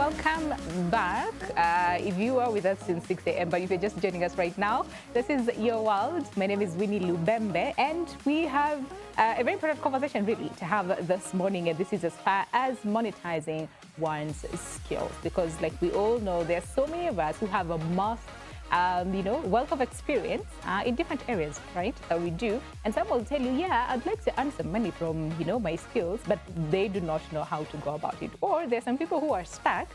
welcome back. If you are with us since 6 a.m., but if you're just joining us right now, this is Your World. My name is Winnie Lubembe, and we have a very important conversation really to have this morning, and this is as far as monetizing one's skills, because like we all know, there's so many of us who have a wealth of experience in different areas, right? That we do. And some will tell you, yeah, I'd like to earn some money from, my skills, but they do not know how to go about it. Or there's some people who are stuck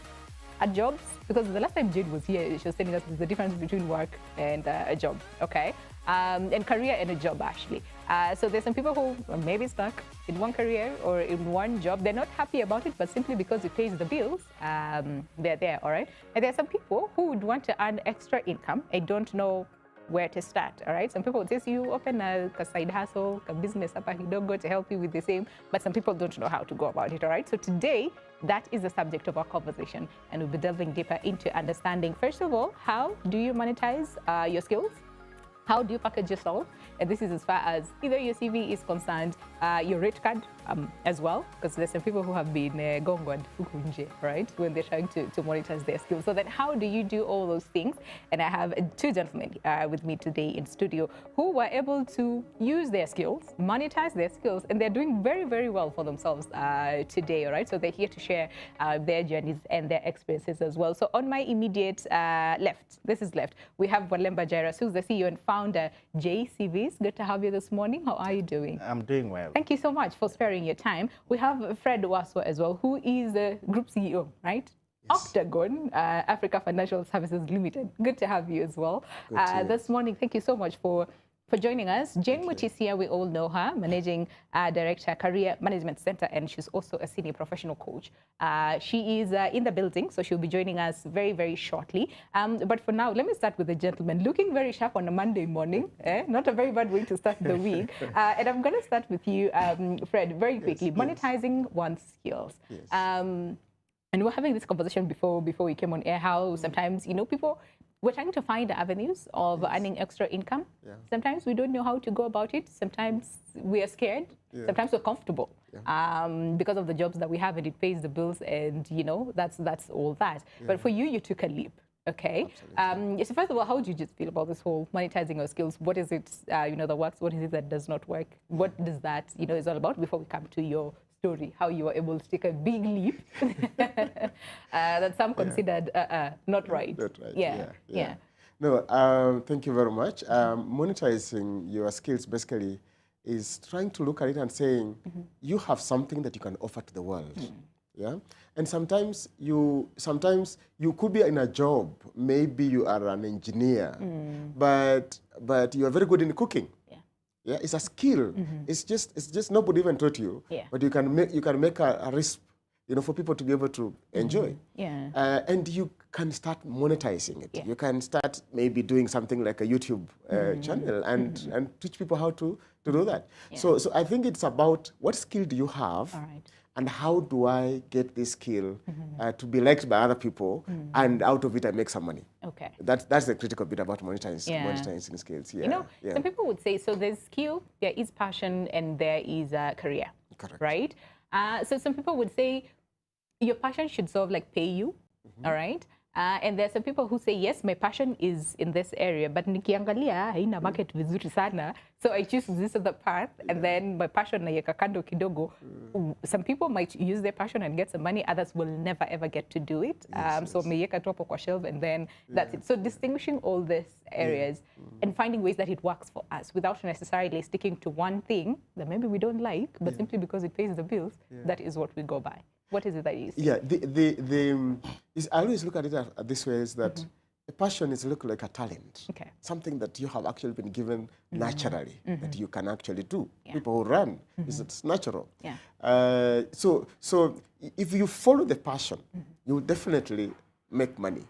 at jobs, because the last time Jade was here, she was telling us the difference between work and a job, okay? And career and a job, actually. So there's some people who are maybe stuck in one career or in one job. They're not happy about it, but simply because it pays the bills, they're there, all right? And there are some people who would want to earn extra income. I don't know where to start, all right? Some people would say, so you open a side hustle, a business up hidogo to help you with the same, but some people don't know how to go about it, all right? So today, that is the subject of our conversation, and we'll be delving deeper into understanding, first of all, how do you monetize your skills? How do you package yourself? And this is as far as either your CV is concerned, your rate card as well, because there's some people who have been gongwad fukunje, right, when they're trying to monetize their skills. So then how do you do all those things? And I have two gentlemen with me today in studio who were able to use their skills, monetize their skills, and they're doing very, very well for themselves today, all right? So they're here to share their journeys and their experiences as well. So on my immediate left, we have Walemba Jairus, who's the CEO and founder, JCVs. Good to have you this morning. How are you doing? I'm doing well. Thank you so much for sparing your time. We have Fred Waswa as well, who is the group CEO, right? Yes. Octagon Africa Financial Services Limited. Good to have you as well this morning. Thank you so much for joining us. Jane Muchisia, we all know her, Managing Director, Career Management Center, and she's also a senior professional coach. She is in the building, so she'll be joining us very, very shortly. But for now, let me start with the gentleman, looking very sharp on a Monday morning. Not a very bad way to start the week. And I'm going to start with you, Fred, very quickly. Monetizing one's skills. Yes. And we're having this conversation before we came on air, how sometimes, people, we're trying to find avenues of earning extra income. Yeah. Sometimes we don't know how to go about it. Sometimes we are scared. Yeah. Sometimes we're comfortable because of the jobs that we have, and it pays the bills, and that's all that. Yeah. But for you, you took a leap. Okay. So first of all, how do you just feel about this whole monetizing your skills? What is it, that works? What is it that does not work? What does that, is all about, before we come to your story, how you were able to take a big leap that some considered not right. Not right. Yeah. No, thank you very much. Monetizing your skills basically is trying to look at it and saying, you have something that you can offer to the world. Yeah, and sometimes you could be in a job. Maybe you are an engineer, but you are very good in cooking. Yeah, it's a skill. It's just nobody even taught you. Yeah. But you can make a risk, for people to be able to enjoy. Yeah. And you can start monetizing it. Yeah. You can start maybe doing something like a YouTube channel and teach people how to do that. Yeah. So I think it's about what skill do you have. All right. And how do I get this skill to be liked by other people, and out of it I make some money? Okay. That's the critical bit about monetizing skills. Yeah. Some people would say, so there's skill, there is passion, and there is a career. Correct. Right? So some people would say your passion should sort of like pay you, all right? And there's some people who say, yes, my passion is in this area, but nikiangalia haina market vizuri sana, so I choose this other path, and then my passion naiweka kando kidogo. Some people might use their passion and get some money, others will never ever get to do it. So meiweka tu hapo kwa shelf, and then that's it. So distinguishing all these areas and finding ways that it works for us without necessarily sticking to one thing that maybe we don't like, but simply because it pays the bills, that is what we go by. What is it that you see? Yeah, I always look at it this way, is that a passion is look like a talent. Okay. Something that you have actually been given naturally, that you can actually do. Yeah. People who run, it's natural. Yeah. So if you follow the passion, you will definitely make money.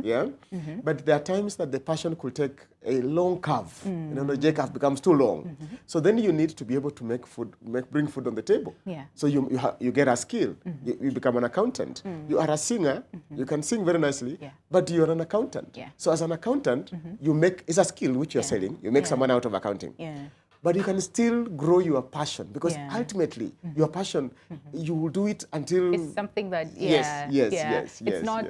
Yeah. But there are times that the passion could take a long curve. The J curve becomes too long. So then you need to be able to make food, bring food on the table. Yeah. So you get a skill. You become an accountant. You are a singer. You can sing very nicely, but you are an accountant. Yeah. So as an accountant, you make, it's a skill which you're selling. You make some money out of accounting. Yeah. but you can still grow your passion, because ultimately your passion, you will do it until it's something that yes. It's not.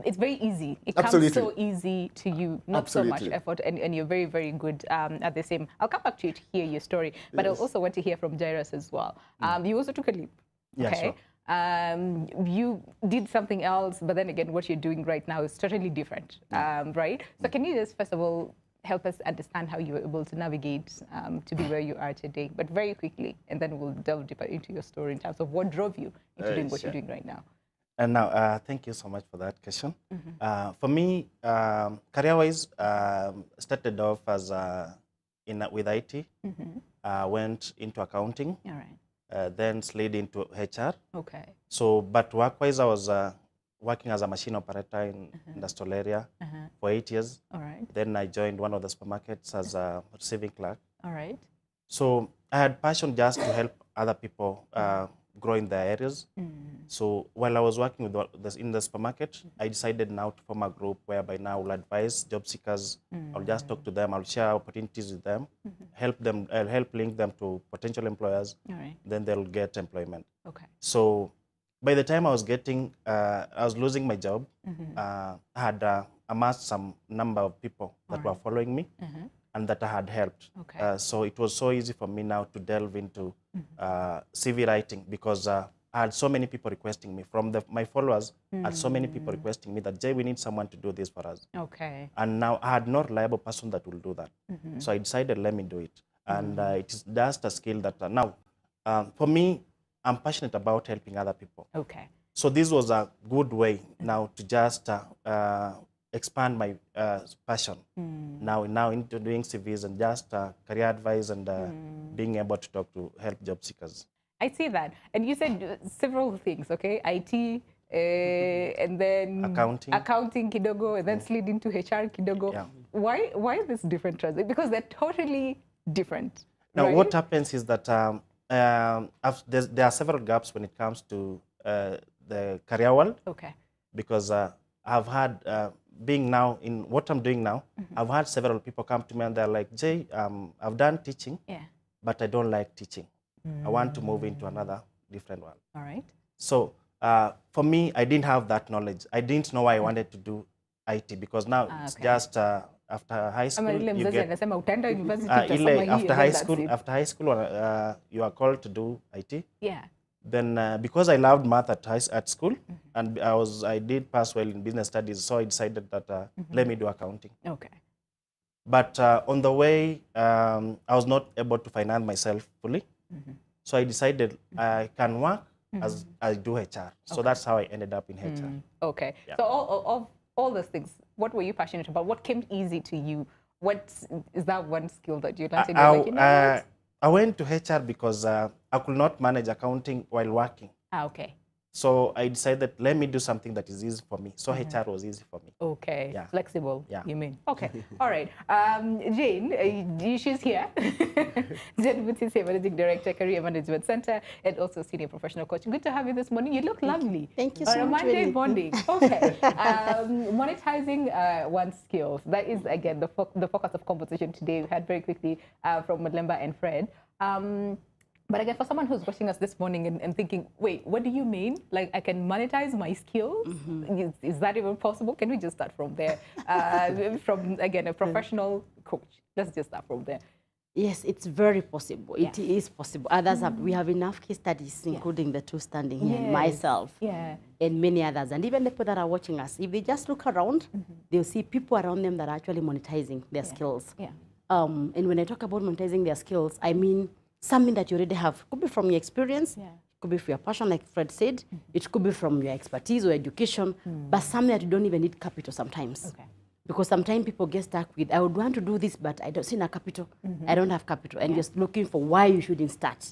It's very easy. It Absolutely. comes so easy to you, not so much effort, and you're very, very good at the same. I'll come back to you to hear your story, but I also want to hear from Jairus as well. You also took a leap. Okay. Yeah, sure. You did something else, but then again, what you're doing right now is totally different, right? So can you just, first of all, help us understand how you were able to navigate to be where you are today, but very quickly, and then we'll delve deeper into your story in terms of what drove you into doing what you're doing right now. And now, thank you so much for that question. For me, career-wise, started off as with IT, went into accounting. All right. Then slid into HR. Okay. So, but work-wise, I was working as a machine operator in industrial area for 8 years. All right. Then I joined one of the supermarkets as a receiving clerk. All right. So I had passion just to help other people grow in their areas. So while I was working with in the supermarket, I decided now to form a group whereby now I will advise job seekers. I'll just talk to them. I'll share opportunities with them, help them. I'll help link them to potential employers. All right. Then they'll get employment. Okay. So by the time I was losing my job, I had amassed some number of people that were following me. And that I had helped. Okay. So it was so easy for me now to delve into CV writing, because I had so many people requesting me. From my followers, I had so many people requesting me that, Jay, we need someone to do this for us. Okay. And now I had no reliable person that will do that. So I decided, let me do it. And it is just a skill that now, for me, I'm passionate about helping other people. Okay. So this was a good way now to just expand my passion now into doing CVs and just career advice and being able to talk to help job seekers. I see that. And you said several things, okay? IT, and then accounting kidogo, and then slid into HR kidogo. Yeah. Why this different transit? Because they're totally different. Now, right? what happens is that there are several gaps when it comes to the career world. Okay. Because I've had, being now in what I'm doing now, I've had several people come to me and they're like, Jay, I've done teaching, but I don't like teaching. I want to move into another different one. All right. So for me, I didn't have that knowledge. I didn't know why I wanted to do IT, because now it's just after high school, you get, after high school, you are called to do IT. Yeah. Then because I loved math at school, and I did pass well in business studies, so I decided that let me do accounting. Okay. But on the way, I was not able to finance myself fully. So I decided I can work as I do HR. So that's how I ended up in HR. Okay. Yeah. So all those things, what were you passionate about? What came easy to you? What is that one skill that you learned? I went to HR because I could not manage accounting while working. Okay. So I decided, let me do something that is easy for me. So HR was easy for me. Okay. Yeah. Flexible, yeah. you mean? Okay. All right. Jane, she's here. Jane Butise, Managing Director, Career Management Center, and also Senior Professional Coach. Good to have you this morning. You look lovely. Thank you so much. Monday morning. Okay. Monetizing one's skills. That is, again, the focus of conversation today. We had very quickly from Malemba and Fred. But again, for someone who's watching us this morning and thinking, wait, what do you mean? Like, I can monetize my skills? Is that even possible? Can we just start from there? From, again, a professional coach. Let's just start from there. Yes, it's very possible. It is possible. Others we have enough case studies, including the two standing here, myself, and many others. And even the people that are watching us, if they just look around, they'll see people around them that are actually monetizing their skills. And when I talk about monetizing their skills, I mean something that you already have. Could be from your experience, could be from your passion, like Fred said. It could be from your expertise or education, but something that you don't even need capital sometimes. Okay. Because sometimes people get stuck with, I would want to do this, but I don't see no capital. I don't have capital. And just looking for why you shouldn't start,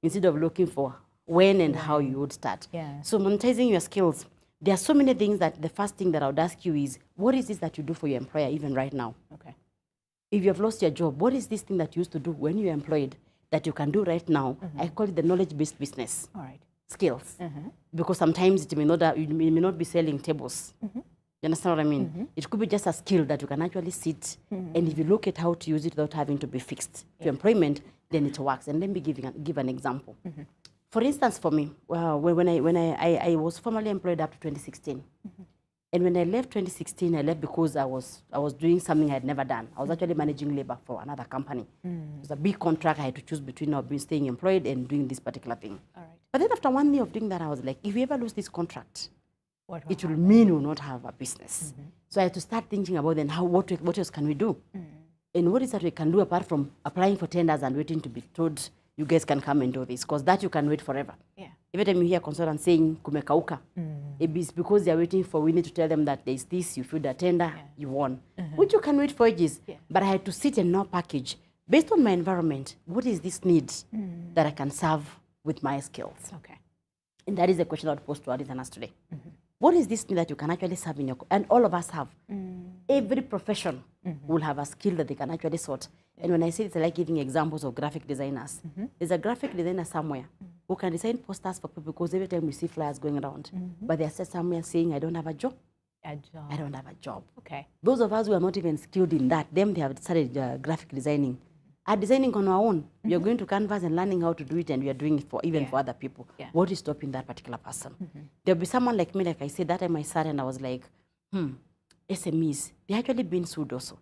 instead of looking for when and how you would start. So monetizing your skills, there are so many things that the first thing that I would ask you is, what is this that you do for your employer even right now? Okay. If you have lost your job, what is this thing that you used to do when you were employed that you can do right now? I call it the knowledge-based business skills. Because sometimes it may not, you may not be selling tables. You understand what I mean? It could be just a skill that you can actually sit, and if you look at how to use it without having to be fixed to employment, then it works. And let me give an example. For instance, for me, when I was formally employed up to 2016, and when I left 2016, I left because I was doing something I had never done. I was actually managing labor for another company. It was a big contract. I had to choose between staying employed and doing this particular thing. All right. But then after 1 year of doing that, I was like, if we ever lose this contract, it will happen? mean we will not have a business. So I had to start thinking about then what else can we do? And what is that we can do apart from applying for tenders and waiting to be told, you guys can come and do this, because that you can wait forever. Yeah. Every time you hear consultants saying, kumekauka, it's because they're waiting for we need to tell them that there's this, you filled the tender, you won, which you can wait for ages. Yeah. But I had to sit and now package, based on my environment, what is this need that I can serve with my skills? Okay. And that is the question I would pose to our listeners today. What is this thing that you can actually serve in your, and all of us have. Every profession will have a skill that they can actually sort. And when I say it's like giving examples of graphic designers, there's a graphic designer somewhere who can design posters for people, because every time we see flyers going around, but they're somewhere saying, I don't have a job. I don't have a job. Okay. Those of us who are not even skilled in that, them they have started graphic designing, are designing on our own. We are going to Canvas and learning how to do it, and we are doing it for even for other people. Yeah. What is stopping that particular person? There'll be someone like me, like I said, that time I sat and I was like, SMEs, they're actually being sued also.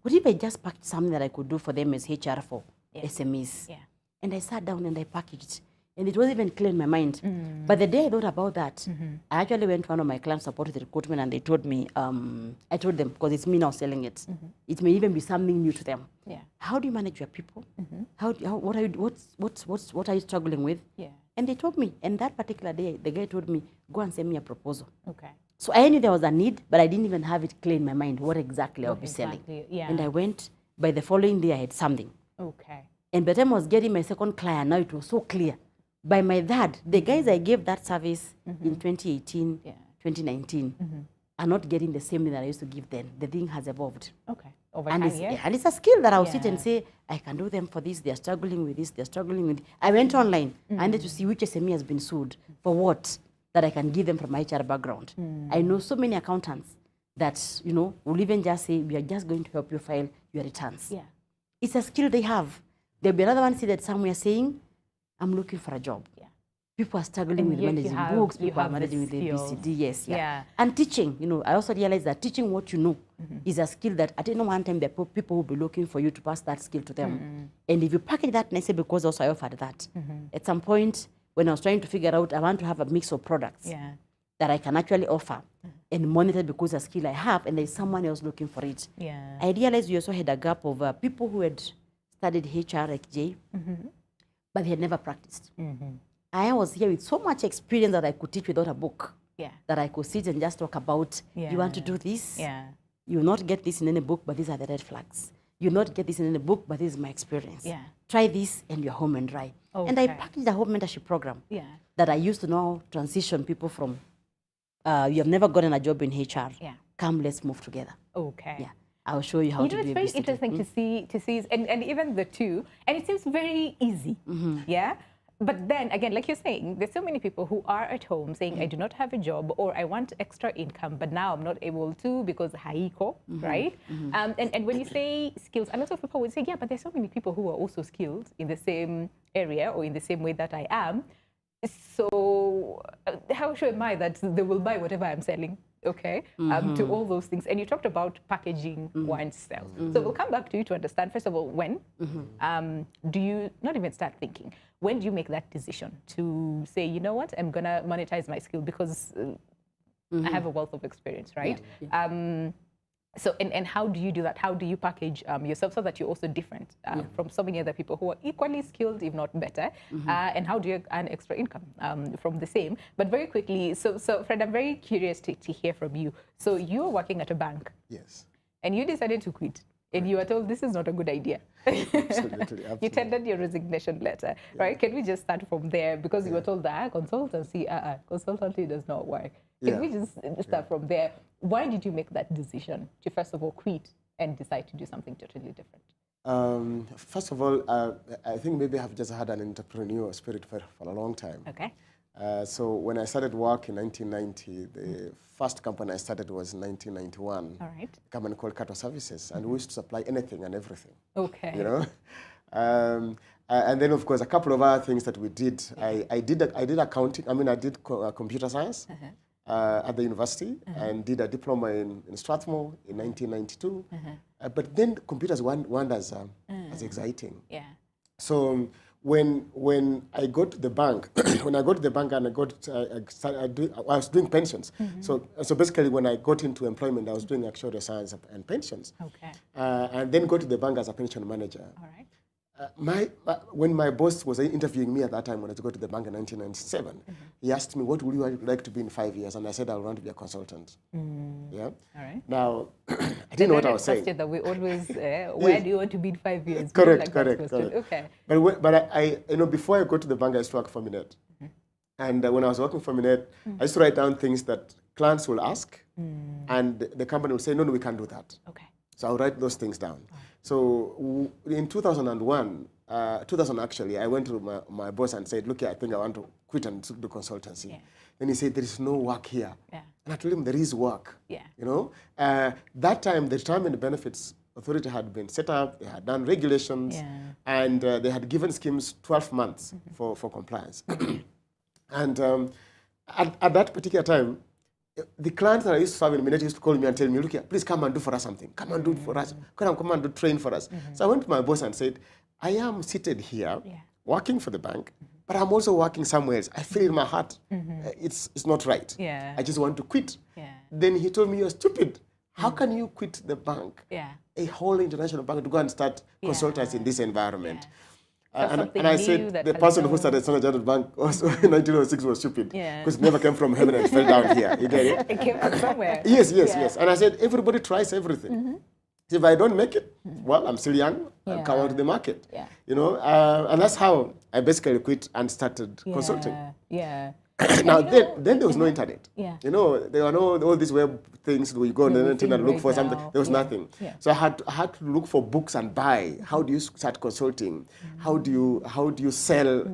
What if I just packed something that I could do for them as HR for SMEs? Yeah. And I sat down and I packaged, and it wasn't even clear in my mind. But the day I thought about that, I actually went to one of my clients supported the recruitment, and they told me, I told them, because it's me now selling it, it may even be something new to them. Yeah. How do you manage your people? What are you struggling with? Yeah. And they told me, and that particular day, the guy told me, go and send me a proposal. Okay. So I knew there was a need, but I didn't even have it clear in my mind what exactly I'll be selling. Yeah. And I went, by the following day, I had something. Okay. And by the time I was getting my second client, now it was so clear. By my third, the guys I gave that service in 2018, 2019, are not getting the same thing that I used to give then. The thing has evolved. Okay. Over time, and it's a skill that I'll sit and say, I can do them for this, they're struggling with this, they're struggling with this. I went online. I need to see which SME has been sued, for what, that I can give them from my HR background. I know so many accountants that, will even just say, we are just going to help you file your returns. Yeah. It's a skill they have. There'll be another one see that somewhere saying, I'm looking for a job. Yeah. People are struggling with managing books, people are managing with ABCD, yes. Yeah. And teaching, I also realized that teaching what you know is a skill that at any one time, people will be looking for you to pass that skill to them. And if you package that nicely, because also I offered that, at some point, when I was trying to figure out, I want to have a mix of products that I can actually offer and monitor, because a skill I have, and there's someone else looking for it. Yeah. I realized we also had a gap of people who had studied HR like Jay, but they had never practiced. I was here with so much experience that I could teach without a book. Yeah. That I could sit and just talk about, you want to do this? Yeah. You will not get this in any book, but these are the red flags. You will not get this in any book, but this is my experience. Yeah. Try this and you're home and dry. Okay. And I packaged a whole mentorship program that I used to now transition people from, you have never gotten a job in HR. Yeah. Come, let's move together. Okay. Yeah. I'll show you how to do it. It's very interesting to see, and even the two, and it seems very easy. Yeah. But then again, like you're saying, there's so many people who are at home saying, I do not have a job, or I want extra income, but now I'm not able to because haiko, right? And when you say skills, a lot of people would say, yeah, but there's so many people who are also skilled in the same area or in the same way that I am. So how sure am I that they will buy whatever I'm selling? Okay, to all those things. And you talked about packaging oneself. So we'll come back to you to understand, first of all, when do you not even start thinking? When do you make that decision to say, you know what, I'm going to monetize my skill because I have a wealth of experience, right? Yeah. So, and how do you do that? How do you package yourself so that you're also different from so many other people who are equally skilled, if not better? And how do you earn extra income from the same? But very quickly, so Fred, I'm very curious to hear from you. So you're working at a bank. Yes. And you decided to quit. And you were told this is not a good idea. Absolutely. You tendered your resignation letter, right? Can we just start from there? Because you were told that consultancy does not work. Can we just start from there? Why did you make that decision to first of all quit and decide to do something totally different? First of all, I think maybe I've just had an entrepreneurial spirit for a long time. Okay. So when I started work in 1990, the first company I started was in 1991. All right. A company called Cattle Services, and we used to supply anything and everything. Okay. You know, and then of course a couple of other things that we did. I did accounting. I mean, I did computer science at the university, and did a diploma in Strathmore in 1992. But then computers weren't as exciting. Yeah. So when I got to the bank, when I got to the bank and I was doing pensions. So basically when I got into employment, I was doing actuarial science and pensions. Okay. And then go to the bank as a pension manager. All right. When my boss was interviewing me at that time when I got to the bank in 1997, he asked me, what would you like to be in 5 years? And I said, I want to be a consultant. Yeah. All right. Now, I didn't know what I was saying. That we always, where do you want to be in 5 years? Correct. Okay. But I before I go to the bank, I used to work for Minet. And when I was working for Minet, I used to write down things that clients will ask, and the company will say, no, we can't do that. Okay. So I'll write those things down. So in 2001, 2000 actually, I went to my boss and said, look, I think I want to quit and do consultancy. Yeah. Then he said, there is no work here. Yeah. And I told him, there is work. Yeah. You know, that time, the Retirement Benefits Authority had been set up, they had done regulations, and they had given schemes 12 months for compliance. And at that particular time, the clients that I used to serve in Minute used to call me and tell me, look here, please come and do for us something. Come and do it for us. Come and do train for us. So I went to my boss and said, I am seated here, working for the bank, but I'm also working somewhere else. I feel in my heart, it's not right. I just want to quit. Then he told me, you're stupid. How can you quit the bank, a whole international bank, to go and start consultants in this environment? And I said, the person who started Standard Chartered Bank also in 1906 was stupid, because it never came from heaven and fell down here. You get it? It came from somewhere. Yes. And I said, everybody tries everything. If I don't make it, well, I'm still young, I'll come out to the market. You know, and that's how I basically quit and started consulting. Now, then there was no internet. You know, there were no all these web things where you go on the internet and look for something. There was nothing. So I had to look for books and buy. How do you start consulting? How do you sell?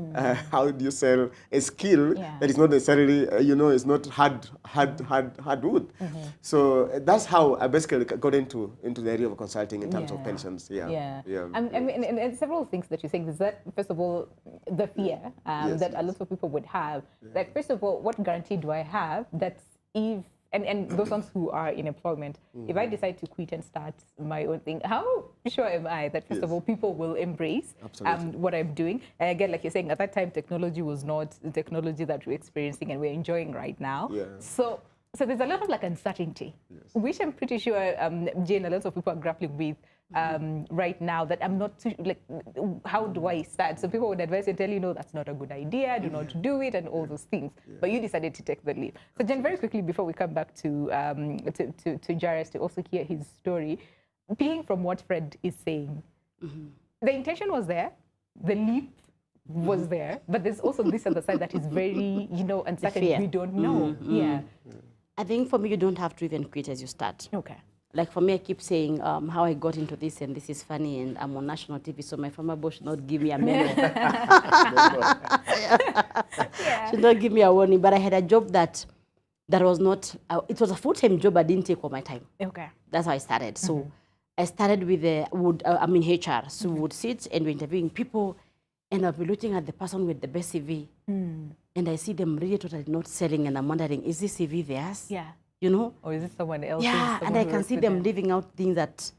How do you sell a skill that is not necessarily is not hard wood? So that's how I basically got into the area of consulting in terms of pensions. I mean, and several things that you're saying is that, first of all, the fear that a lot of people would have. Like, first of all, what guarantee do I have that if, and those ones who are in employment, if I decide to quit and start my own thing, how sure am I that, first of all, people will embrace what I'm doing? And again, like you're saying, at that time, technology was not the technology that we're experiencing and we're enjoying right now. So there's a lot of like uncertainty, which I'm pretty sure, Jane, a lot of people are grappling with right now, that I'm not too, like, how do I start? So people would advise and tell you, no, that's not a good idea, do not do it, and all those things. But you decided to take the leap. So Jen, very quickly, before we come back to Jairus to also hear his story, picking from what Fred is saying, the intention was there, the leap was there, but there's also this other side that is very, uncertain. We don't know. I think for me, you don't have to even quit as you start. Okay. Like for me, I keep saying how I got into this, and this is funny, and I'm on national TV, so my former boss should not give me a medal. Should not give me a warning. But I had a job that was not, it was a full-time job. I didn't take all my time. Okay. That's how I started. So I started with HR. So we would sit and we're interviewing people, and I'll be looking at the person with the best CV. And I see them really totally not selling, and I'm wondering, is this CV theirs? Or is it someone else? And I can see them leaving out things that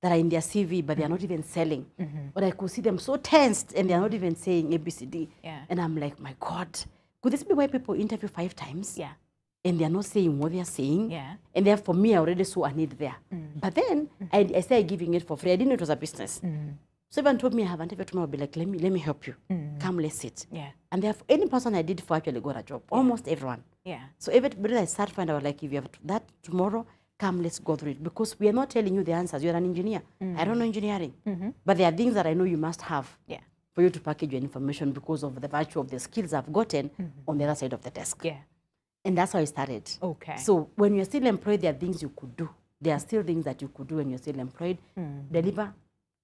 are in their CV, but they are not even selling. But I could see them so tensed, and they are not even saying ABCD. And I'm like, my God, could this be why people interview 5 times? And they are not saying what they are saying? And therefore, for me, I already saw a need there. But then I started giving it for free. I didn't know it was a business. So everyone told me I have an interview tomorrow. I'll be like, let me help you. Come, let's sit. And therefore, any person I did for actually got a job. Almost everyone. So everybody I start find out, like, if you have that tomorrow, come, let's go through it. Because we are not telling you the answers. You're an engineer. I don't know engineering. But there are things that I know you must have for you to package your information because of the virtue of the skills I've gotten on the other side of the desk. And that's how I started. Okay. So when you're still employed, there are things you could do. There are still things that you could do when you're still employed. Deliver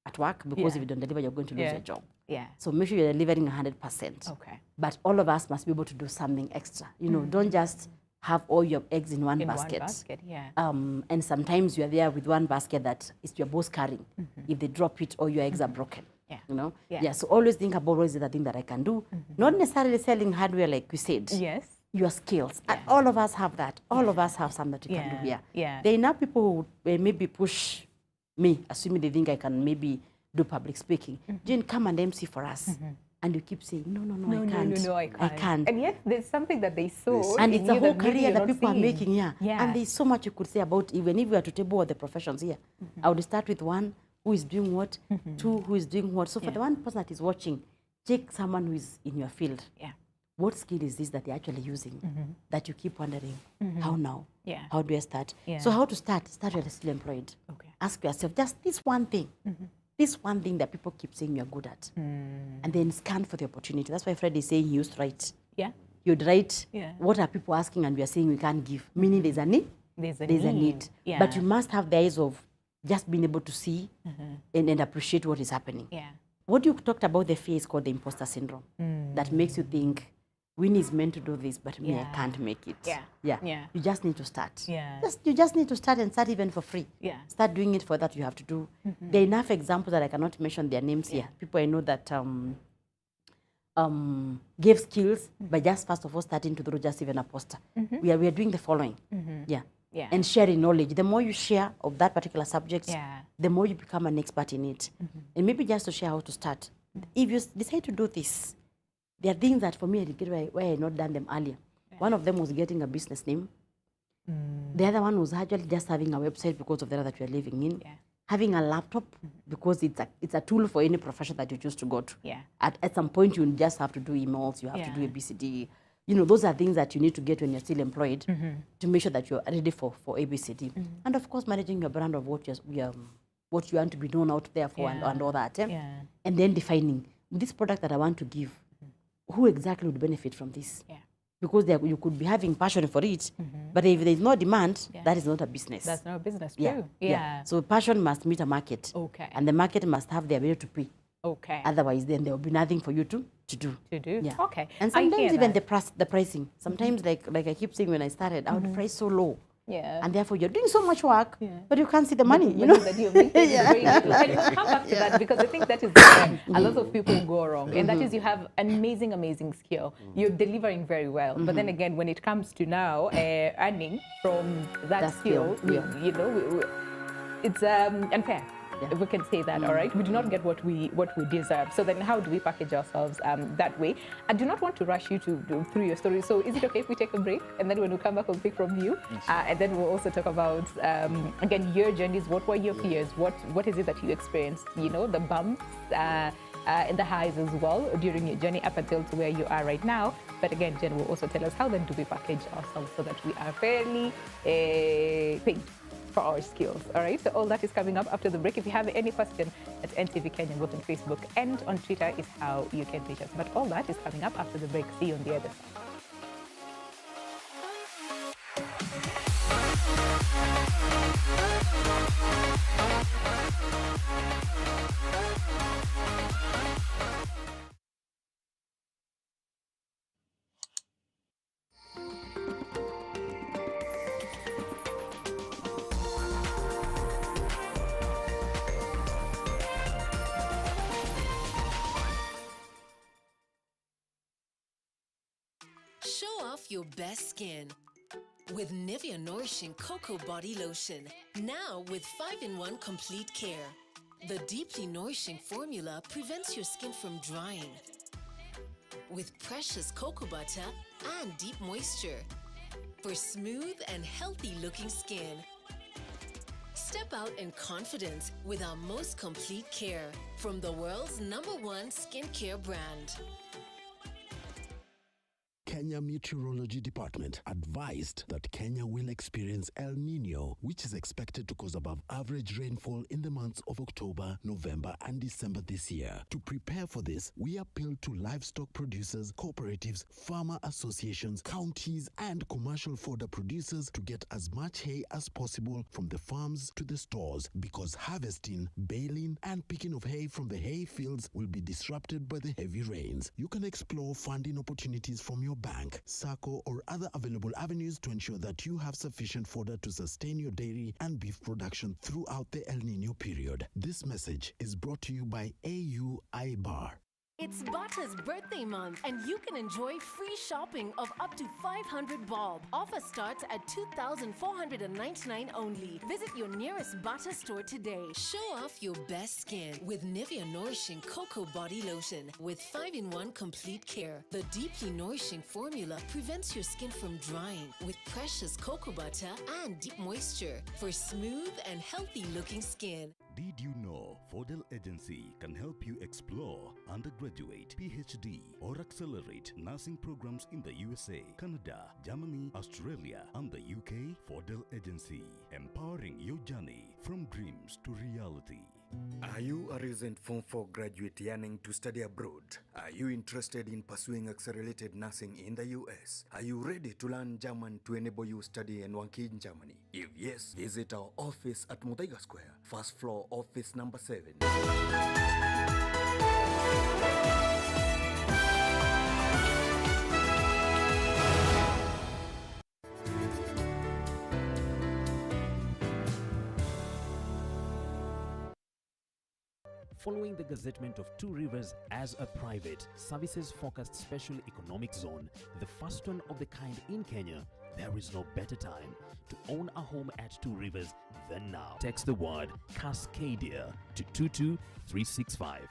at work, because if you don't deliver, you're going to lose your job. Yeah. So make sure you're delivering 100%. Okay. But all of us must be able to do something extra. You know, don't just have all your eggs in one basket. Yeah. And sometimes you are there with one basket that is your boss carrying. If they drop it, all your eggs are broken. Yeah. You know? Yeah. So always think about what is the thing that I can do. Not necessarily selling hardware like we said. Yes. Your skills. And all of us have that. All of us have something that you can do here. Yeah. There are enough people who maybe push me, assuming they think I can maybe do public speaking. Jane, come and MC for us. And you keep saying, no, I can't. No, I can't. And yet there's something that they saw. And it's a whole career that people seeing. are making here. Yeah. And there's so much you could say about, even if we are to table all the professions here. I would start with one, who is doing what, two, who is doing what. So for the one person that is watching, take someone who is in your field. Yeah. What skill is this that they're actually using that you keep wondering, how now? Yeah. How do I start? Yeah. So how to start? Start when you're still employed. Okay. Ask yourself, just this one thing. This one thing that people keep saying you're good at. And then scan for the opportunity. That's why Fred is saying he used to write. Yeah. You'd write, Yeah. what are people asking and we are saying we can't give. Meaning there's a need. There's a need. Yeah. But you must have the eyes of just being able to see and appreciate what is happening. Yeah. What you talked about the fear is called the imposter syndrome. That makes you think, Winnie is meant to do this, but me, I can't make it. Yeah. You just need to start. Yeah. You just need to start and start even for free. Yeah. Start doing it for that you have to do. There are enough examples that I cannot mention their names here. People I know that gave skills by just first of all starting to do just even a poster. We are doing the following. Yeah. And sharing knowledge. The more you share of that particular subject, the more you become an expert in it. And maybe just to share how to start. If you decide to do this, there are things that for me I regret why I had not done them earlier. One of them was getting a business name. The other one was actually just having a website because of the area that we are living in. Having a laptop because it's a tool for any profession that you choose to go to. At some point you just have to do emails, you have to do a BCD. You know, those are things that you need to get when you're still employed to make sure that you're ready for ABCD. And of course, managing your brand of what you want to be known out there for and all that. And then defining this product that I want to give, who exactly would benefit from this? Because you could be having passion for it, but if there is no demand, that is not a business. That's not a business, true. Yeah. So passion must meet a market. Okay. And the market must have the ability to pay. Okay. Otherwise, then there will be nothing for you to do. Yeah. Okay. And sometimes even the pricing. Sometimes, like I keep saying when I started, I would price so low. Yeah. And therefore, you're doing so much work, but you can't see the money, you know? That you're making very little. And we'll come back to that because I think that is where a lot of people go wrong. And that is you have an amazing skill. You're delivering very well. But then again, when it comes to now earning from that skill, you know, it's unfair. If we can say that, all right? We do not get what we deserve. So then how do we package ourselves that way? I do not want to rush you through your story. So is it okay if we take a break? And then when we come back, we'll pick from you. And then we'll also talk about, again, your journeys. What were your fears? What is it that you experienced? You know, the bumps and the highs as well during your journey up until to where you are right now. But again, Jen will also tell us how then do we package ourselves so that we are fairly paid for our skills. All right, so all that is coming up after the break. If you have any question at NTV Kenya, both on Facebook and on Twitter is how you can reach us. But all that is coming up after the break. See you on the other side. Show off your best skin with Nivea Nourishing Cocoa Body Lotion. Now with 5-in-1 Complete Care. The deeply nourishing formula prevents your skin from drying with precious cocoa butter and deep moisture for smooth and healthy looking skin. Step out in confidence with our most complete care from the world's #1 skincare brand. Kenya Meteorology Department advised that Kenya will experience El Nino, which is expected to cause above average rainfall in the months of October, November, and December this year. To prepare for this, we appeal to livestock producers, cooperatives, farmer associations, counties, and commercial fodder producers to get as much hay as possible from the farms to the stores, because harvesting, baling, and picking of hay from the hay fields will be disrupted by the heavy rains. You can explore funding opportunities from your bank, SACCO, or other available avenues to ensure that you have sufficient fodder to sustain your dairy and beef production throughout the El Nino period. This message is brought to you by AU iBar. It's Bata's birthday month, and you can enjoy free shopping of up to 500 bob. Offer starts at 2,499 only. Visit your nearest Bata store today. Show off your best skin with Nivea Nourishing Cocoa Body Lotion with 5-in-1 Complete Care. The deeply nourishing formula prevents your skin from drying with precious cocoa butter and deep moisture for smooth and healthy-looking skin. Did you know Fordel Agency can help you explore undergraduate, PhD, or accelerate nursing programs in the USA, Canada, Germany, Australia, and the UK? Fordel Agency, empowering your journey from dreams to reality. Are you a recent Form 4 graduate yearning to study abroad? Are you interested in pursuing accelerated nursing in the US? Are you ready to learn German to enable you study and work in Germany? If yes, visit our office at Muthaiga Square, first floor, office number 7. Following the gazettement of Two Rivers as a private, services-focused special economic zone, the first one of the kind in Kenya, there is no better time to own a home at Two Rivers than now. Text the word Cascadia to 22365.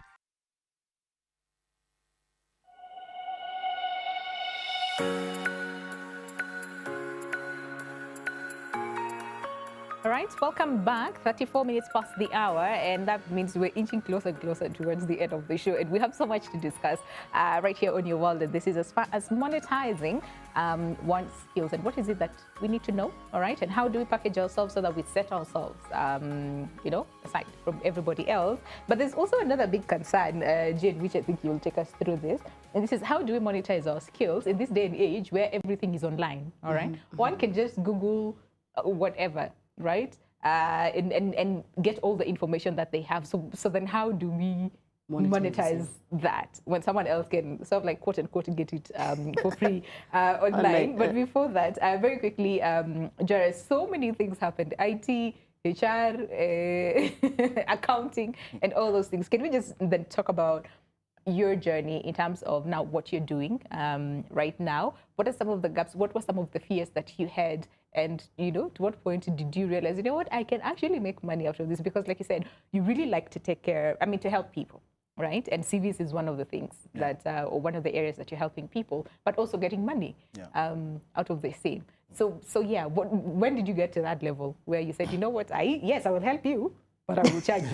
All right, welcome back. 34 minutes past the hour, and that means we're inching closer and closer towards the end of the show. And we have so much to discuss right here on Your World. And this is as far as monetizing one's skills. And what is it that we need to know, all right? And how do we package ourselves so that we set ourselves, aside from everybody else? But there's also another big concern, Jane, which I think you'll take us through this. And this is, how do we monetize our skills in this day and age where everything is online, all right? Mm-hmm. One can just Google whatever, right? And get all the information that they have. So then how do we monetize that when someone else can sort of like quote unquote get it for free online? But before that, very quickly, Jared, so many things happened. IT, HR, accounting, and all those things. Can we just then talk about your journey in terms of now what you're doing right now? What are some of the gaps? What were some of the fears that you had? And, to what point did you realize, I can actually make money out of this? Because like you said, you really like to to help people, right? And CVs is one of the things that, or one of the areas that you're helping people, but also getting money out of the same. So yeah, when did you get to that level where you said, I will help you, but I will charge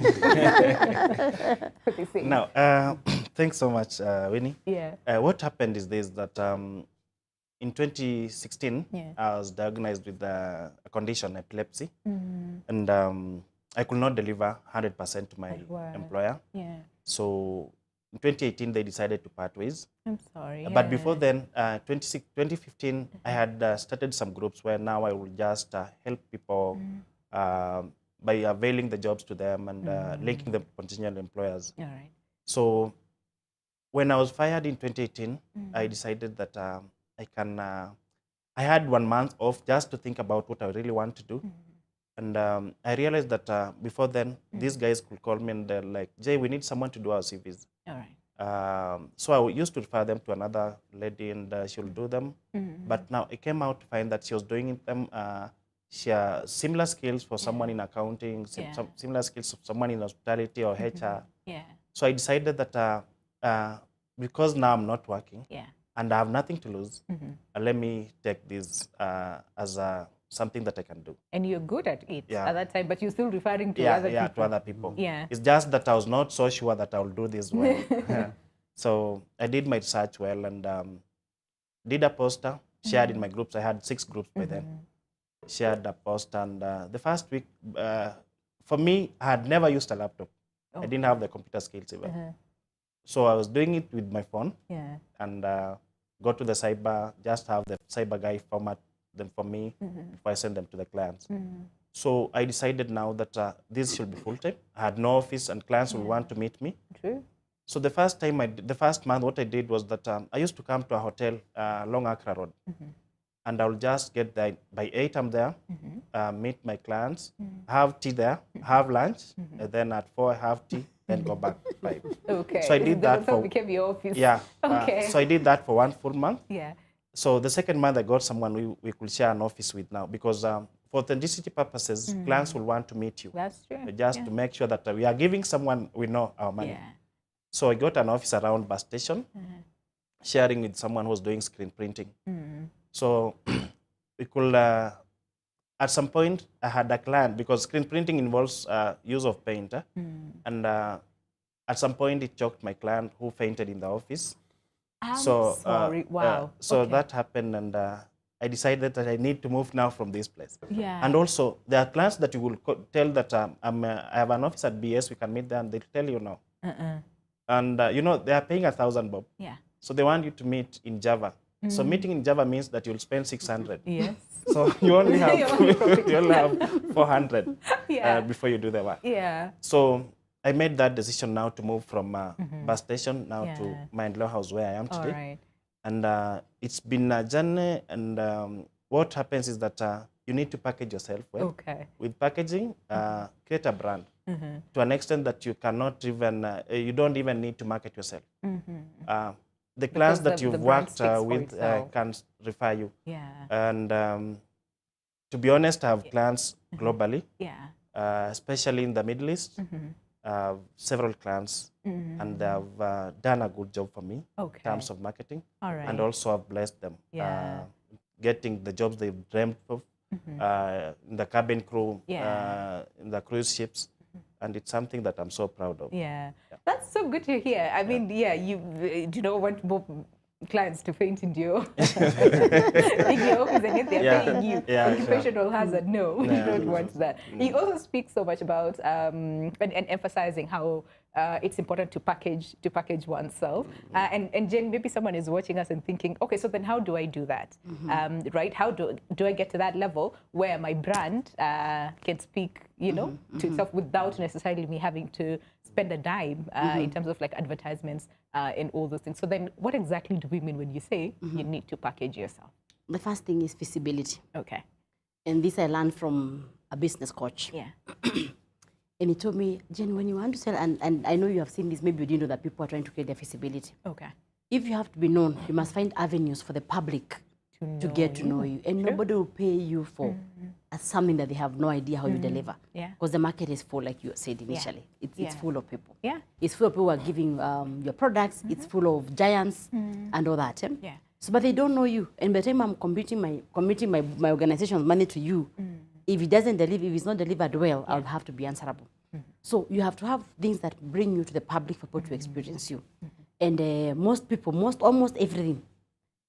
you? Now, thanks so much, Winnie. Yeah. What happened is this, that in 2016, I was diagnosed with a condition, epilepsy, and I could not deliver 100% to my employer. Yeah. So in 2018, they decided to part ways. I'm sorry. But before then, 2015, I had started some groups where now I will just help people by availing the jobs to them and linking them to potential employers. All right. So when I was fired in 2018, I decided that I had 1 month off just to think about what I really want to do. And I realized that before then, these guys could call me and they're like, Jay, we need someone to do our CVs. All right. So I used to refer them to another lady and she'll do them. But now I came out to find that she was doing them, she has similar skills for someone in accounting, similar skills for someone in hospitality or HR. Yeah. So I decided that because now I'm not working, and I have nothing to lose, let me take this as something that I can do. And you're good at it at that time, but you're still referring to other people. To other people. Yeah. It's just that I was not so sure that I will do this well. So I did my research well, and did a poster, shared in my groups. I had 6 groups by then. Shared a post, and the first week, for me, I had never used a laptop. I didn't have the computer skills even. So I was doing it with my phone, and go to the cyber, just have the cyber guy format them for me before I send them to the clients. So I decided now that this should be full-time. I had no office, and clients will want to meet me. True. So the first time, the first month, what I did was that I used to come to a hotel along Accra Road. And I'll just get there by 8. I'm there, meet my clients, have tea there, have lunch, and then at 4 I have tea, then go back 5. Okay. So I did that for. Became your office. Yeah. Okay. So I did that for 1 full month. Yeah. So the second month I got someone we could share an office with now, because for authenticity purposes, clients will want to meet you. That's true. Just to make sure that we are giving someone we know our money. Yeah. So I got an office around bus station, sharing with someone who was doing screen printing. So we could, at some point, I had a client, because screen printing involves use of paint. And at some point, it choked my client, who fainted in the office. I'm sorry. Wow. So that happened, and I decided that I need to move now from this place. Yeah. And also, there are clients that you will tell that I have an office at BS, we can meet there, and they'll tell you no. And they are paying 1,000 bob. Yeah. So they want you to meet in Java. So meeting in Java means that you'll spend 600. Yes. So you only have you only have 400 before you do the work. Yeah. So I made that decision now to move from bus station now to my in-law house where I am today. All right. And it's been a journey. And what happens is that you need to package yourself well. Okay. With packaging, create a brand to an extent that you cannot even, you don't even need to market yourself. The clients that you've worked with can refer you. Yeah. And to be honest, I have clients globally, especially in the Middle East. Several clients, and they have done a good job for me in terms of marketing. All right. And also I've blessed them, getting the jobs they've dreamt of, in the cabin crew, in the cruise ships. And it's something that I'm so proud of. Yeah. That's so good to hear. I mean, you do not want more clients to faint in your office, and if they're paying you occupational hazard. No, we don't want that. He also speaks so much about and emphasizing how it's important to package oneself. And Jen, maybe someone is watching us and thinking, okay, so then how do I do that? Right? How do I get to that level where my brand can speak, to itself without necessarily me having to spend a dime in terms of like advertisements and all those things. So then what exactly do we mean when you say you need to package yourself? The first thing is visibility. Okay. And this I learned from a business coach. Yeah. And he told me, Jen, when you want to sell, and I know you have seen this, maybe you didn't know that people are trying to create their visibility. Okay. If you have to be known, you must find avenues for the public to get to know you. And nobody will pay you for something that they have no idea how you deliver. Yeah. Because the market is full, like you said initially. It's full of people. Yeah. It's full of people who are giving your products. It's full of giants and all that. Yeah. So, but they don't know you. And by the time I'm committing my organization's money to you, if it doesn't deliver, if it's not delivered well, I'll have to be answerable. So you have to have things that bring you to the public for people to experience you. And almost everything,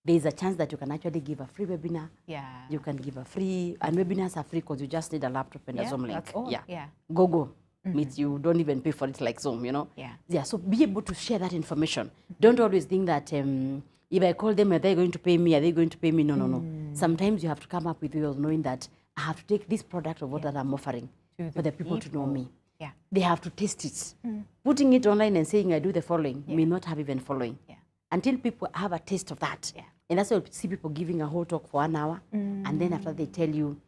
there is a chance that you can actually give a free webinar. Yeah. You can give a free, and webinars are free because you just need a laptop and a Zoom link. That's all. Yeah. Go. Meet you don't even pay for it like Zoom, Yeah. So be able to share that information. Don't always think that if I call them, are they going to pay me? Are they going to pay me? No. Sometimes you have to come up with ways knowing that I have to take this product or what that I'm offering for the people to know me. Yeah. They have to taste it. Putting it online and saying I do the following may not have even following. Yeah. Until people have a taste of that. Yeah. And that's why you see people giving a whole talk for 1 hour. And then after they tell you,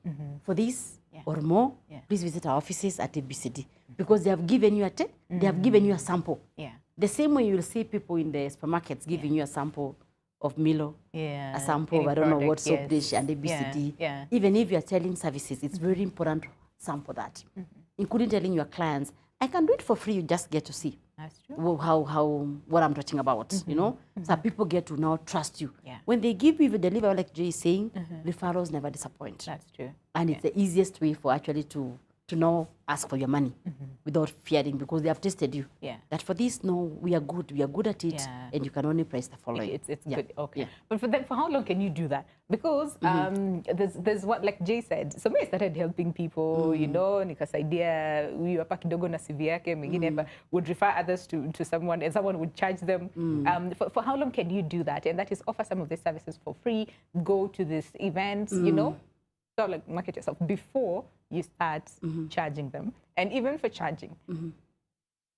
for this or more, please visit our offices at ABCD. Because they have given you they have given you a sample. Yeah. The same way you will see people in the supermarkets giving you a sample of Milo, a sample of I don't know what soap dish and ABCD. Yeah. Even if you are selling services, it's very important to sample that. Including telling your clients, I can do it for free, you just get to see. That's true. What I'm talking about, So people get to now trust you. Yeah. When they give you the deliver, like Jay is saying, referrals never disappoint. That's true. And it's the easiest way for actually to to now ask for your money without fearing, because they have tested you. Yeah. That for this, no, we are good at it, and you can only price the following. It's good. Okay. But for how long can you do that? Because there's what, like Jay said, so I started helping people, you know, nikasaidia huyu hapa kidogo na CV yake, mwingine hapa would refer others to someone, and someone would charge them. For how long can you do that? And that is offer some of these services for free, go to these events, you know, sort of like market yourself before you start charging them. And even for charging,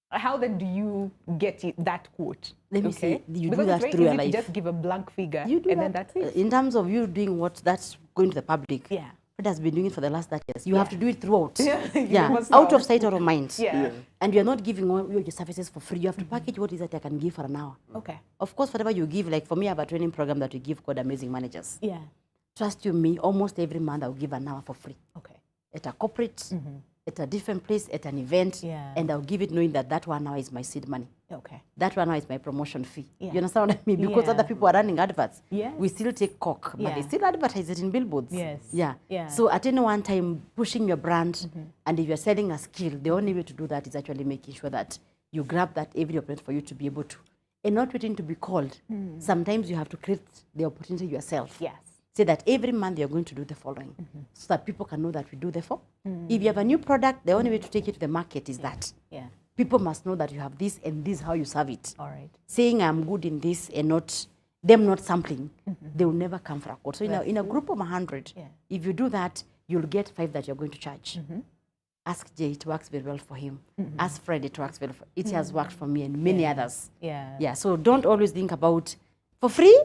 how then do you get that quote? Let me see. You because do it's that very through your easy life. to just give a blank figure You do and that, then that's it. in terms of you doing what that's going to the public. Yeah. Fred has been doing it for the last 30 years. You have to do it throughout. You must Out know. of sight, out of mind. Yeah. And you're not giving all your services for free. You have to package what is that I can give for an hour. Okay. Of course, whatever you give, like for me, I have a training program that we give called Amazing Managers. Yeah. Trust you me, almost every month I'll give an hour for free. Okay. At a corporate, at a different place, at an event, Yeah. and I'll give it knowing that that 1 hour is my seed money. Okay. That 1 hour is my promotion fee. Yeah. You understand what I mean? Because Yeah. other people are running adverts. Yes. We still take cock, but they Yeah. still advertise it in billboards. Yes. Yeah. Yeah. So at any one time, pushing your brand, and if you're selling a skill, the only way to do that is actually making sure that you grab that every opportunity for you to be able to, and not waiting to be called. Sometimes you have to create the opportunity yourself. Yes. Say that every month you're going to do the following, so that people can know that we do the If you have a new product, the only way to take it to the market is that. Yeah. People must know that you have this and this is how you serve it. All right. Saying I'm good in this and them not sampling, they will never come for a quote. So in a group of 100, if you do that, you'll get 5 that you're going to charge. Ask Jay, it works very well for him. Ask Fred, it works very well. It has worked for me and many others. Yeah. Yeah, so don't always think about, for free?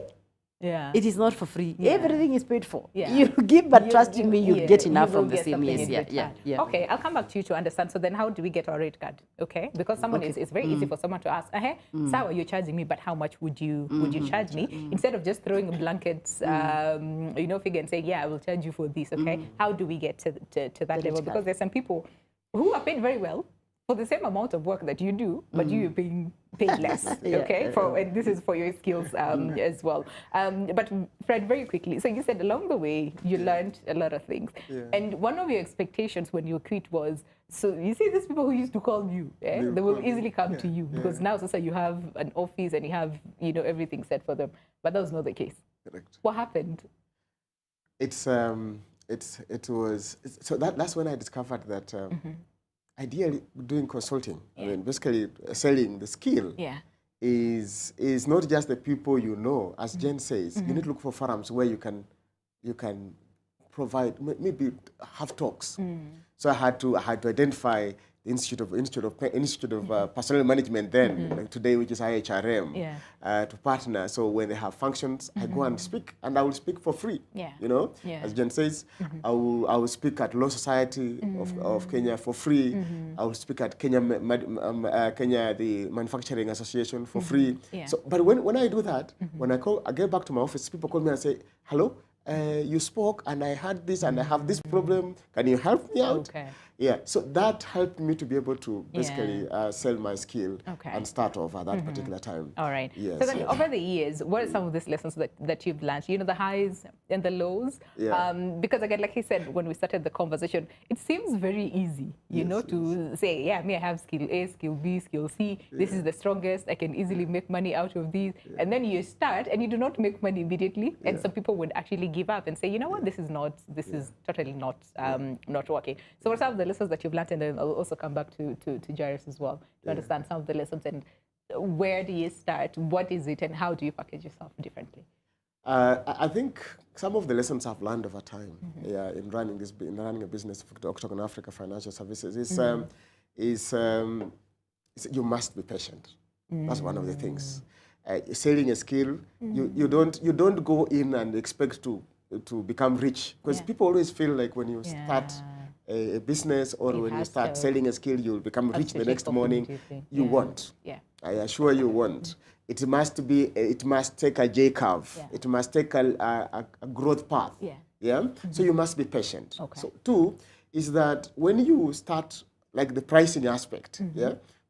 Yeah. It is not for free. Yeah. Everything is paid for. Yeah. You give, but trusting me, you'll get enough you will from the get same. something Yes, in yeah, return. yeah. Okay, I'll come back to you to understand. So then how do we get our rate card? Okay, because someone it's very easy for someone to ask, Sawa, you're charging me, but how much would you charge me? Instead of just throwing a blanket figure and saying, yeah, I will charge you for this, okay? How do we get to that level? Because there's some people who are paid very well for the same amount of work that you do, but you're being paid less, okay? And this is for your skills as well. But Fred, very quickly, so you said along the way, you learned a lot of things. Yeah. And one of your expectations when you quit was, so you see these people who used to call you, they will easily come to you because now so you have an office and you have, everything set for them. But that was not the case. Correct. What happened? That's when I discovered that ideally doing consulting, I mean, basically selling the skill is not just the people you know. As Jen says, you need to look for forums where you can provide, maybe have talks. So I had to identify the Institute of Personnel Management then, like today, which is IHRM, to partner. So when they have functions, I go and speak, and I will speak for free. As Jen says, I will speak at Law Society of Kenya for free. I will speak at Kenya the Manufacturing Association for free. So, but when I do that, when I get back to my office, people call me and say, hello, you spoke and I had this and I have this problem. Can you help me out? Okay. Yeah, so that helped me to be able to basically sell my skill and start off at that particular time. All right. Yes, so then over the years, what are some of these lessons that you've learned? The highs and the lows? Because again, like he said, when we started the conversation, it seems very easy, to say, yeah, me, I have skill A, skill B, skill C. This is the strongest. I can easily make money out of these. And then you start and you do not make money immediately. And some people would actually give up and say, you know what, this is totally not working. So what are some of the lessons that you've learned? And then I'll also come back to Jairus as well to understand some of the lessons and where do you start, what is it, and how do you package yourself differently? I think some of the lessons I've learned over time, in running a business for Octagon Africa Financial Services is you must be patient. That's one of the things. Selling a skill, you don't go in and expect to become rich, because people always feel like when you start a business or when you start selling a skill, you'll become rich the next morning. You won't. Yeah. I assure you won't. It must take a J curve. Yeah. It must take a growth path. Yeah. So you must be patient. Okay. So 2 is that when you start, like the pricing aspect,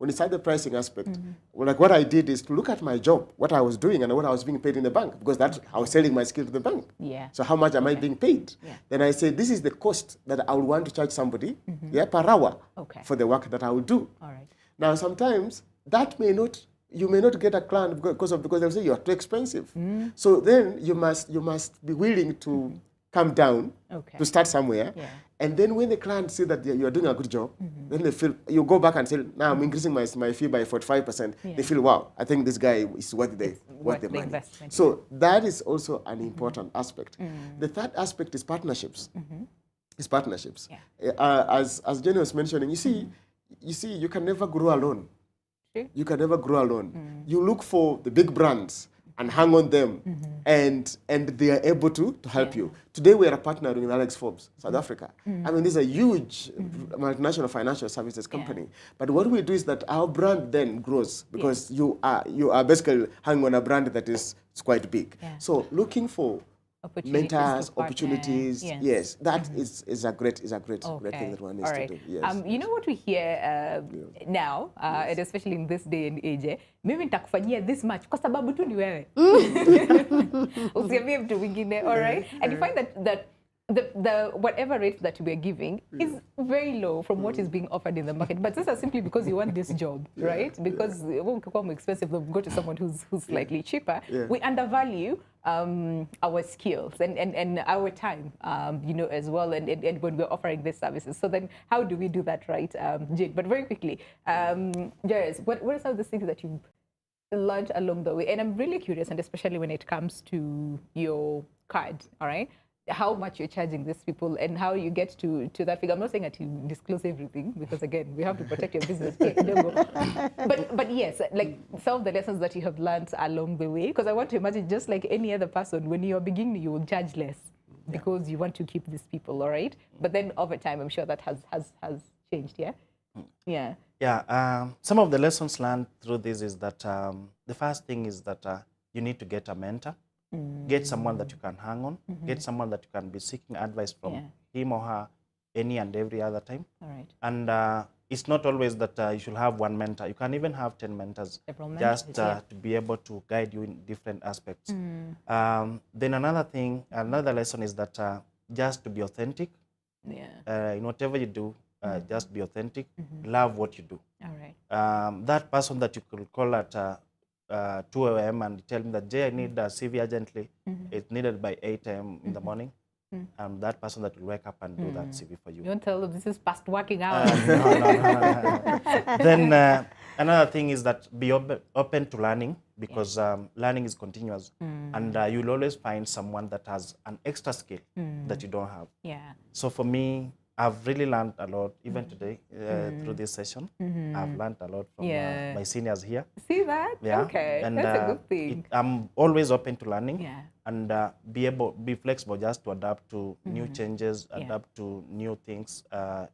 when you start the pricing aspect, well, like what I did is to look at my job, what I was doing and what I was being paid in the bank, because that's I was selling my skill to the bank. Yeah. So how much am I being paid? Yeah. Then I say, this is the cost that I would want to charge somebody per hour for the work that I will do. All right. Now, sometimes that may not, you may not get a client because they'll say you're too expensive. So then you must be willing to come down to start somewhere. Yeah. And then when the client see that you're doing a good job, then they feel, you go back and say, now I'm increasing my fee by 45%. They feel, wow, I think this guy is worth the money. Investment. So that is also an important aspect. The third aspect is partnerships. Is partnerships. Yeah. As Jenny was mentioning, you see, you can never grow alone. Sure. You can never grow alone. You look for the big brands and hang on them, and they are able to help you. Today we are partnering with Alex Forbes, South Africa. I mean, this is a huge multinational financial services company. But what we do is that our brand then grows because you are basically hanging on a brand that is quite big. So looking for mentors, opportunities, yes, that is a great thing that one needs to do. Yes. You know what we hear now, and especially in this day and age, mimi nitakufanyia this much kwa sababu tu ni wewe. Usiambie mtu mwingine, all right? And you find that the whatever rate that we are giving is very low from what is being offered in the market. But this is simply because you want this job, right? Because it won't become expensive, they'll go to someone who's slightly cheaper. We undervalue our skills and our time, you know, as well, and when we're offering these services. So then how do we do that, right, Jane? But very quickly, Jairus, what are some of the things that you've learned along the way? And I'm really curious, and especially when it comes to your card, all right? How much you're charging these people and how you get to that figure. I'm not saying that you disclose everything because again, we have to protect your business. but yes, like some of the lessons that you have learned along the way, because I want to imagine just like any other person, when you're beginning, you will charge less because you want to keep these people, all right? But then over time, I'm sure that has changed, yeah? Yeah. Yeah, some of the lessons learned through this is that the first thing is that you need to get a mentor. Get someone that you can hang on. Get someone that you can be seeking advice from him or her any and every other time. All right. And it's not always that you should have one mentor. You can even have 10 mentors just to be able to guide you in different aspects. Then another lesson is that just to be authentic. Yeah. In whatever you do, just be authentic. Love what you do. All right. That person that you could call at 2 a.m. and tell me that, Jay, I need a CV urgently. It's needed by 8 a.m. in the morning. I'm that person that will wake up and do that CV for you. You don't tell them this is past working hours. No. Then another thing is that be open to learning because learning is continuous. And you'll always find someone that has an extra skill that you don't have. Yeah. So for me, I've really learned a lot, even today, through this session. I've learned a lot from my seniors here. See that? Yeah. Okay, And, that's a good thing. I'm always open to learning. Yeah. And be flexible just to adapt to new changes, adapt to new things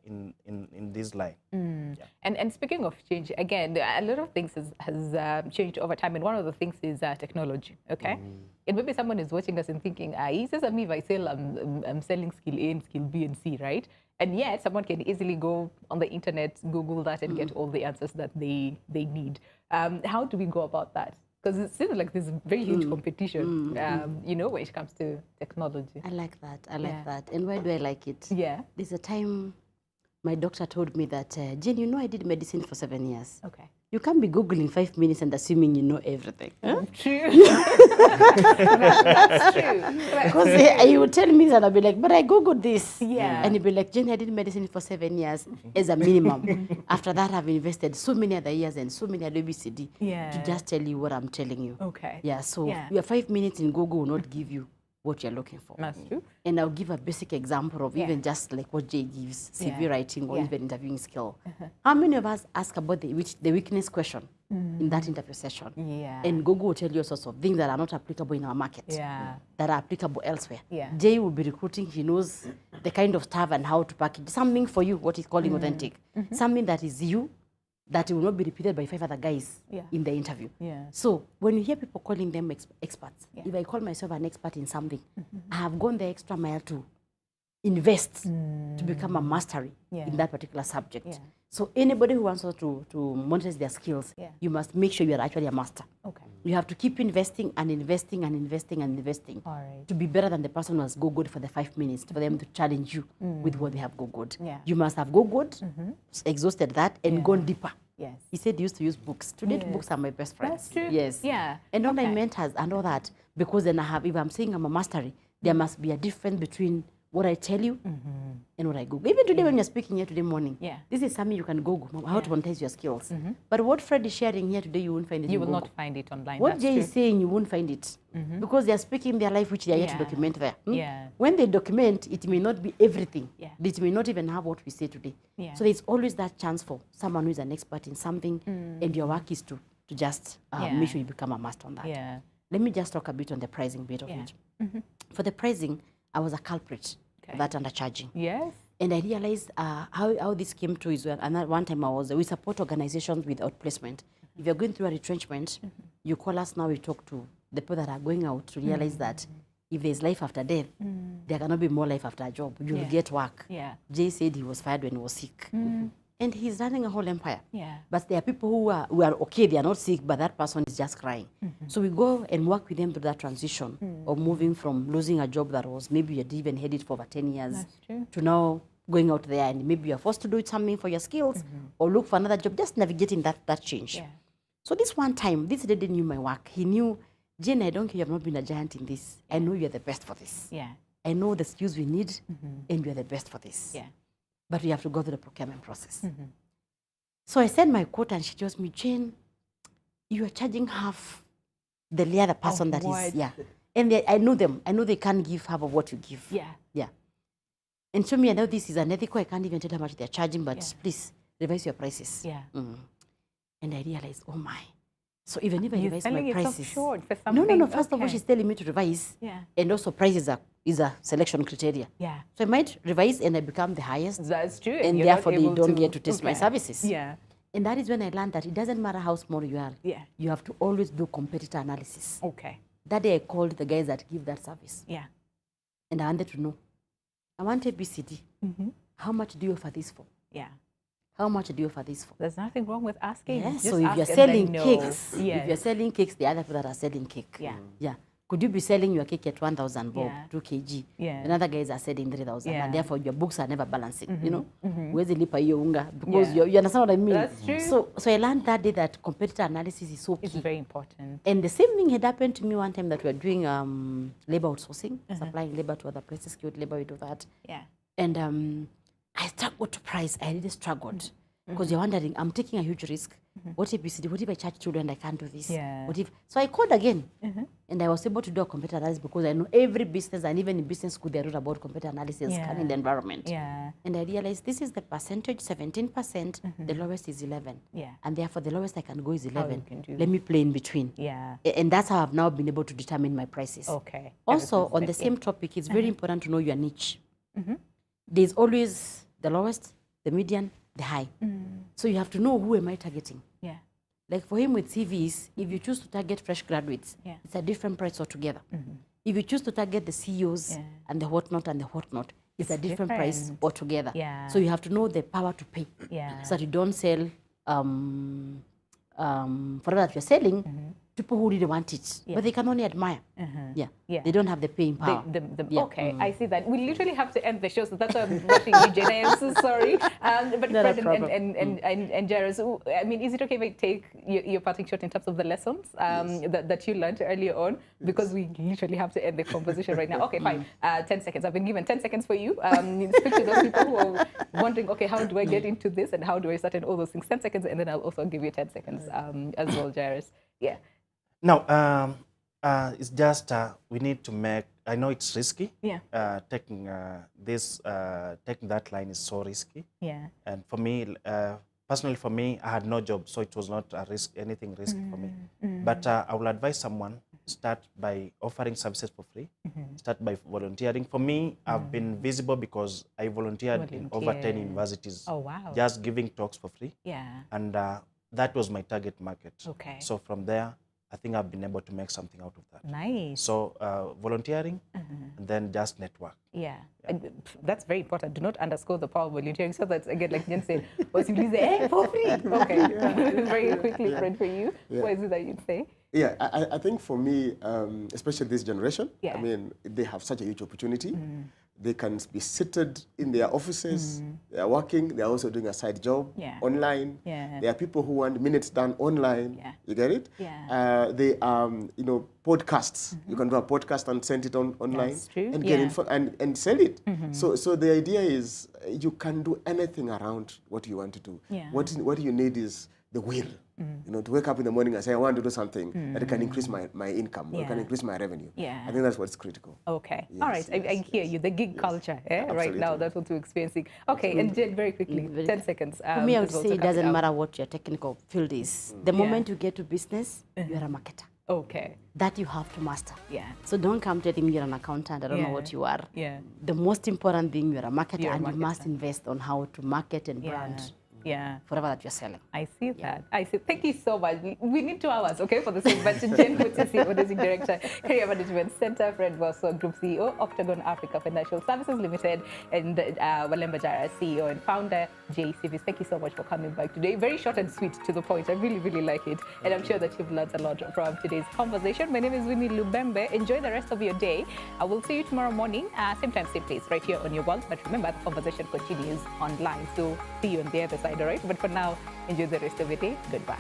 in this line. Yeah. And speaking of change, again, a lot of things has changed over time, and one of the things is technology. Okay, and maybe someone is watching us and thinking, he says, if I sell, I'm selling skill A and skill B and C, right? And yet, someone can easily go on the internet, Google that, and get all the answers that they need. How do we go about that? Because it seems like there's a very huge competition, you know, when it comes to technology. I like that. I like that. And why do I like it? Yeah. There's a time my doctor told me that, Jane, you know, I did medicine for 7 years. Okay. You can't be Googling 5 minutes and assuming you know everything. Huh? True. That's true. Because he would tell me that, I'll be like, but I Googled this. Yeah. And he'd be like, Jenny, I did medicine for 7 years as a minimum. After that, I've invested so many other years and so many other ABCD to just tell you what I'm telling you. Okay. Yeah, so your 5 minutes in Google will not give you what you're looking for. That's true. And I'll give a basic example of even just like what Jay gives, CV writing or even interviewing skill. How many of us ask about the weakness question in that interview session? Yeah. And Google will tell you all sorts of things that are not applicable in our market, that are applicable elsewhere. Yeah. Jay will be recruiting, he knows the kind of stuff and how to package something for you, what he's calling authentic. Something that is you, that will not be repeated by 5 other guys in the interview. Yeah. So when you hear people calling them experts, if I call myself an expert in something, I have gone the extra mile to invest to become a mastery in that particular subject. Yeah. So anybody who wants to monetize their skills, you must make sure you are actually a master. Okay. You have to keep investing and investing and investing and investing All right. to be better than the person who has Googled for the 5 minutes for them to challenge you with what they have Googled. Yeah. You must have Googled, exhausted that, and gone deeper. Yes. He said he used to use books. Today, books are my best friends. That's true. Yes. Yeah. And online mentors and all that, because then if I'm saying I'm a mastery, there must be a difference between what I tell you and what I Google. Even today when you're speaking here today morning, this is something you can Google, how to monetize your skills. But what Fred is sharing here today, you won't find it You in will Google. not find it online. What That's Jay true. is saying, you won't find it. Because they are speaking their life, which they are yet to document there. Yeah. When they document, it may not be everything. Yeah. It may not even have what we say today. Yeah. So there's always that chance for someone who is an expert in something, and your work is to just make sure you become a master on that. Yeah. Let me just talk a bit on the pricing bit of it. For the pricing, I was a culprit of that undercharging. Yes. And I realized how this came to is when, and at one time we support organizations with outplacement. If you're going through a retrenchment, you call us now, we talk to the people that are going out to realize that if there's life after death, there cannot be more life after a job. You'll get work. Yeah. Jay said he was fired when he was sick. And he's running a whole empire. Yeah. But there are people who are okay, they are not sick, but that person is just crying. So we go and work with them through that transition of moving from losing a job that was maybe you had even headed for over 10 years to now going out there and maybe you're forced to do something for your skills or look for another job, just navigating that change. Yeah. So this one time, this lady knew my work. He knew, Jane, I don't care, you have not been a giant in this. I know you're the best for this. Yeah. I know the skills we need and you're the best for this. Yeah. But we have to go through the procurement process. So I sent my quote and she tells me, Jane, you are charging half the other person that is, And I know them. I know they can't give half of what you give. Yeah. Yeah. And to me, I know this is unethical. I can't even tell how much they're charging, but please revise your prices. Yeah. And I realized, oh my. So even if I You're revise selling my yourself prices. short for something. No. First of all, she's telling me to revise. Yeah. And also prices is a selection criteria. Yeah. So I might revise and I become the highest. That's true. And you're therefore not they able don't get to test my services. Yeah. And that is when I learned that it doesn't matter how small you are. Yeah. You have to always do competitor analysis. Okay. That day I called the guys that give that service. Yeah. And I wanted to know. I want ABCD. How much do you offer this for? Yeah. How much do you offer this for? There's nothing wrong with asking. Yes. Just So if ask you're and selling then know. cakes, Yes. if you're selling cakes, the other people that are selling cake. Yeah. Yeah. Could you be selling your cake at 1,000 bob, Yeah. 2 kg? Yeah. And other guys are selling 3,000. Yeah. And therefore your books are never balancing, you know? Where's the lipa hiyo unga? Because you understand what I mean? That's true. So I learned that day that competitor analysis is so key. It's very important. And the same thing had happened to me one time that we were doing labor outsourcing, supplying labor to other places, skilled labor, we do that. Yeah. And I struggled to price. I really struggled. Because you're wondering, I'm taking a huge risk. What if I charge children and I can't do this? Yeah. What if? So I called again. And I was able to do a competitor analysis because I know every business, and even in business school, they wrote about competitor analysis, scanning the environment. Yeah. And I realized this is the percentage, 17%, the lowest is 11. Yeah. And therefore, the lowest I can go is you 11. can do Let me play in between. Yeah. And that's how I've now been able to determine my prices. Okay. Also, Everything's on the better. same topic, it's very important to know your niche. There's always the lowest, the median, the high. So you have to know who am I targeting. Yeah. Like for him with CVs, if you choose to target fresh graduates, it's a different price altogether. If you choose to target the CEOs and the whatnot, it's a different price different. altogether. Yeah. So you have to know the power to pay. Yeah. So that you don't sell for that you're selling people who really want it, but they can only admire. Yeah. They don't have the paying power. Yeah. Okay, I see that. We literally have to end the show, so that's why I'm rushing you, Jane. I am so sorry. But Not a Fred problem. and Jairus, I mean, is it okay if I take your parting shot in terms of the lessons that you learned earlier on? Because we literally have to end the conversation right now. Okay, fine. 10 seconds. I've been given 10 seconds for you. Speak to those people who are wondering, okay, how do I get into this and how do I start and all those things. 10 seconds, and then I'll also give you 10 seconds as well, Jairus. Yeah. Now, it's just we need to make. I know it's risky. Yeah. Taking taking that line is so risky. Yeah. And for me, personally, for me, I had no job, so it was not a risk, anything risky for me. But I will advise someone start by offering services for free. Start by volunteering. For me, I've been visible because I volunteered in over 10 universities. Oh wow. Just giving talks for free. Yeah. And that was my target market. Okay. So from there, I think I've been able to make something out of that. Nice. So volunteering and then just network. Yeah. that's very important. Do not underscore the power of volunteering. So that's, again, like Jen said, was you release the for free. Okay, very quickly, Fred, for you. What is it that you'd say? Yeah, I think for me, especially this generation, Yeah. I mean, they have such a huge opportunity. They can be seated in their offices, they are working, they are also doing a side job online. There are people who want minutes done online. You get it? They you know, podcasts. You can do a podcast and send it online and get info and sell it. So the idea is you can do anything around what you want to do. What you need is the will. You know, to wake up in the morning and say, I want to do something that can increase my income, or can increase my revenue. I think that's what's critical. Okay. All right. I hear you. The gig culture, right now, that's what we're experiencing. Okay. And Jen, very quickly, 10 seconds. For me, I would say it doesn't matter what your technical field is. The moment you get to business, you're a marketer. Okay. That you have to master. So don't come telling me you're an accountant, I don't know what you are. The most important thing, you're a marketer, and you must invest on how to market and brand. Whatever that you're selling. I see that. I see. Thank you so much. We need 2 hours, okay, for the same. But Jen Mutisi, Managing Director, Career Management Center, Fred Bosso, Group CEO, Octagon Africa Financial Services Limited, and Walemba Jara, CEO and founder, JCVs. Thank you so much for coming back today. Very short and sweet, to the point. I really, really like it. And I'm sure that you've learned a lot from today's conversation. My name is Winnie Lubembe. Enjoy the rest of your day. I will see you tomorrow morning, same time, same place, right here on your world. But remember, the conversation continues online. So see you on the other side. All right, but for now, enjoy the rest of your day. Goodbye.